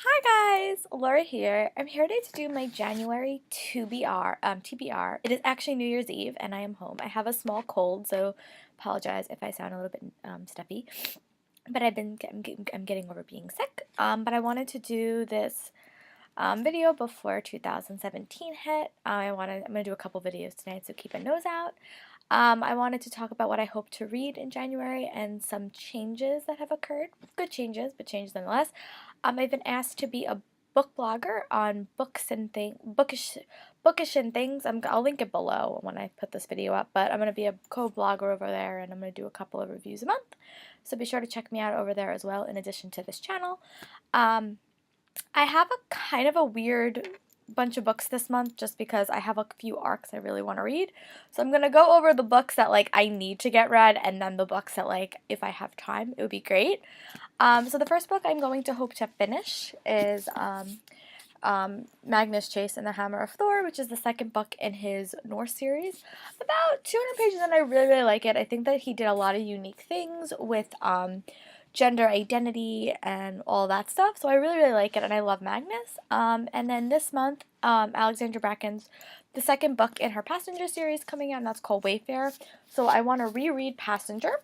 Hi guys, Laura here. I'm here today to do my January TBR. It is actually New Year's Eve and I am home. I have a small cold, so apologize if I sound a little bit stuffy. But I'm getting over being sick. But I wanted to do this video before 2017 hit. I'm gonna do a couple videos tonight, so keep a nose out. I wanted to talk about what I hope to read in January and some changes that have occurred. Good changes, but changes nonetheless. I've been asked to be a book blogger on books and bookish and things. I'll link it below when I put this video up, but I'm going to be a co-blogger over there, and I'm going to do a couple of reviews a month. So be sure to check me out over there as well, in addition to this channel. I have a kind of a weird bunch of books this month just because I have a few arcs I really want to read. So I'm going to go over the books that I need to get read, and then the books that if I have time it would be great. So the first book I'm going to hope to finish is Magnus Chase and the Hammer of Thor, which is the second book in his Norse series. About 200 pages and I really like it. I think that he did a lot of unique things with gender identity and all that stuff. So I really like it, and I love Magnus. And then this month, Alexandra Bracken's the second book in her Passenger series coming out, and that's called Wayfarer. So I want to reread Passenger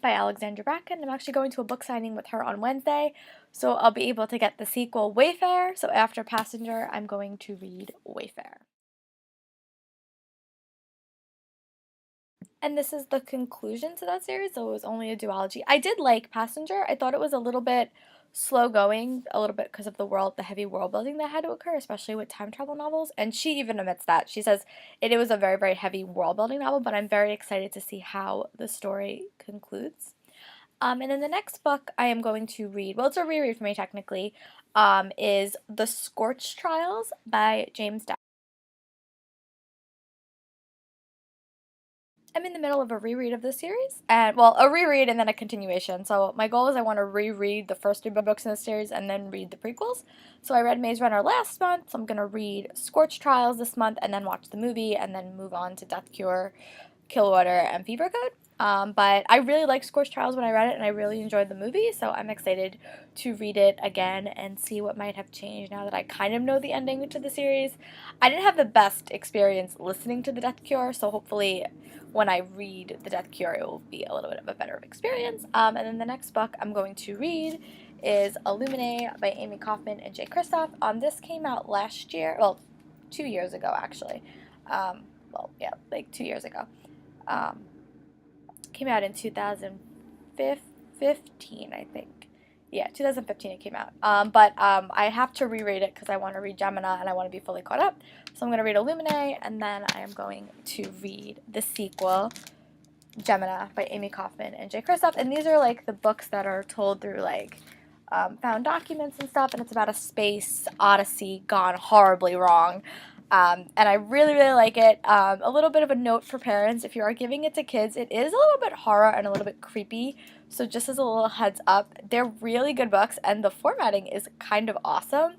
by Alexandra Bracken. I'm actually going to a book signing with her on Wednesday, so I'll be able to get the sequel Wayfarer. So after Passenger, I'm going to read Wayfarer. And this is the conclusion to that series, so it was only a duology. I did like Passenger. I thought it was a little bit slow going, a little bit because of the heavy world building that had to occur, especially with time travel novels. And she even admits that. She says it was a very, very heavy world building novel, but I'm very excited to see how the story concludes. And then the next book I am going to read, well, it's a reread for me technically, is The Scorch Trials by James Dashner. I'm in the middle of a reread of this series, and well, a reread and then a continuation. So my goal is I want to reread the first 3 books in the series and then read the prequels. So I read Maze Runner last month, so I'm going to read Scorch Trials this month and then watch the movie and then move on to Death Cure, Killwater, and Fever Code. But I really liked Scorch Trials when I read it, and I really enjoyed the movie, so I'm excited to read it again and see what might have changed now that I kind of know the ending to the series. I didn't have the best experience listening to the Death Cure, so hopefully when I read the Death Cure it will be a little bit of a better experience. And then the next book I'm going to read is Illuminae by Amy Kaufman and Jay Kristoff. This came out last year, well, 2 years ago actually. Well, yeah, like 2 years ago. Came out in 2015, I think. Yeah, 2015 it came out. But I have to reread it because I want to read Gemina and I want to be fully caught up. So I'm going to read Illuminae, and then I am going to read the sequel, Gemina by Amy Kaufman and Jay Kristoff. And these are the books that are told through found documents and stuff, and it's about a space odyssey gone horribly wrong. And I really, really like it. A little bit of a note for parents, if you are giving it to kids, it is a little bit horror and a little bit creepy, so just as a little heads up, they're really good books, and the formatting is kind of awesome,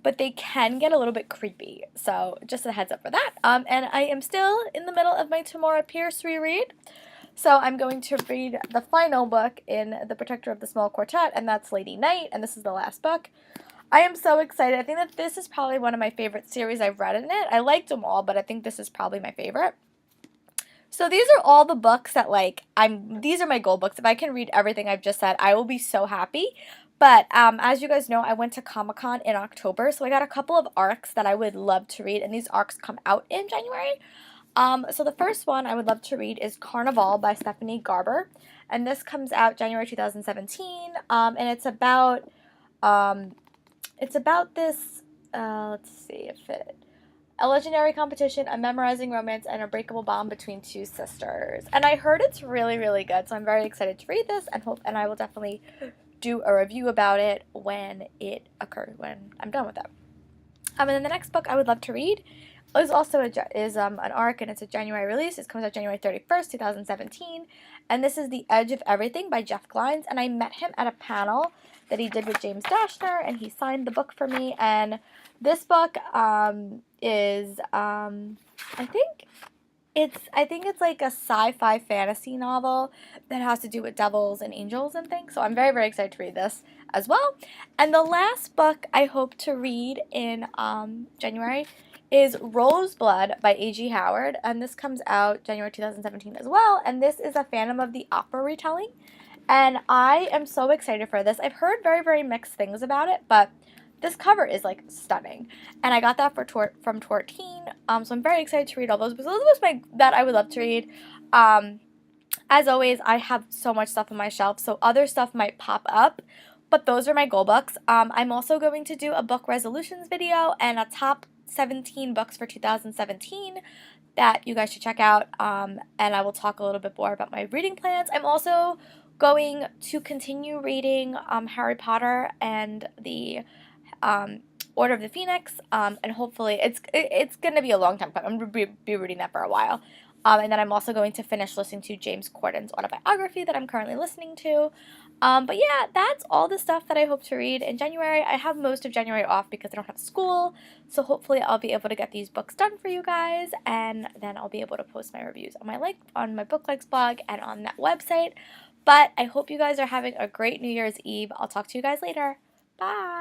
but they can get a little bit creepy, so just a heads up for that. And I am still in the middle of my Tamora Pierce reread, so I'm going to read the final book in The Protector of the Small Quartet, and that's Lady Night, and this is the last book. I am so excited. I think that this is probably one of my favorite series I've read in it. I liked them all, but I think this is probably my favorite. So these are all the books that these are my goal books. If I can read everything I've just said, I will be so happy. But as you guys know, I went to Comic-Con in October, so I got a couple of arcs that I would love to read, and these arcs come out in January. So the first one I would love to read is Carnival by Stephanie Garber, and this comes out January 2017, and it's about this, let's see if a legendary competition, a memorizing romance, and a breakable bond between 2 sisters. And I heard it's really, really good, so I'm very excited to read this, and I will definitely do a review about it when it occurs, when I'm done with it. And then the next book I would love to read is also an arc, and it's a January release. It comes out January 31st, 2017, and this is The Edge of Everything by Jeff Glines, and I met him at a panel that he did with James Dashner, and he signed the book for me. And this book is I think it's like a sci-fi fantasy novel that has to do with devils and angels and things. So I'm very, very excited to read this. as well. And the last book I hope to read in January is Roseblood by A.G. Howard, and this comes out January 2017 as well, and this is a Phantom of the Opera retelling, and I am so excited for this. I've heard very, very mixed things about it, but this cover is like stunning, and I got that from Torteen, so I'm very excited to read all those books. Those are books that I would love to read. As always, I have so much stuff on my shelf, so other stuff might pop up, but those are my goal books. I'm also going to do a book resolutions video and a top 17 books for 2017 that you guys should check out, and I will talk a little bit more about my reading plans. I'm also going to continue reading Harry Potter and the Order of the Phoenix, and hopefully it's going to be a long time coming. I'm going to be reading that for a while. And then I'm also going to finish listening to James Corden's autobiography that I'm currently listening to. But yeah, that's all the stuff that I hope to read in January. I have most of January off because I don't have school, so hopefully I'll be able to get these books done for you guys, and then I'll be able to post my reviews on my Book Likes blog and on that website. But I hope you guys are having a great New Year's Eve. I'll talk to you guys later. Bye!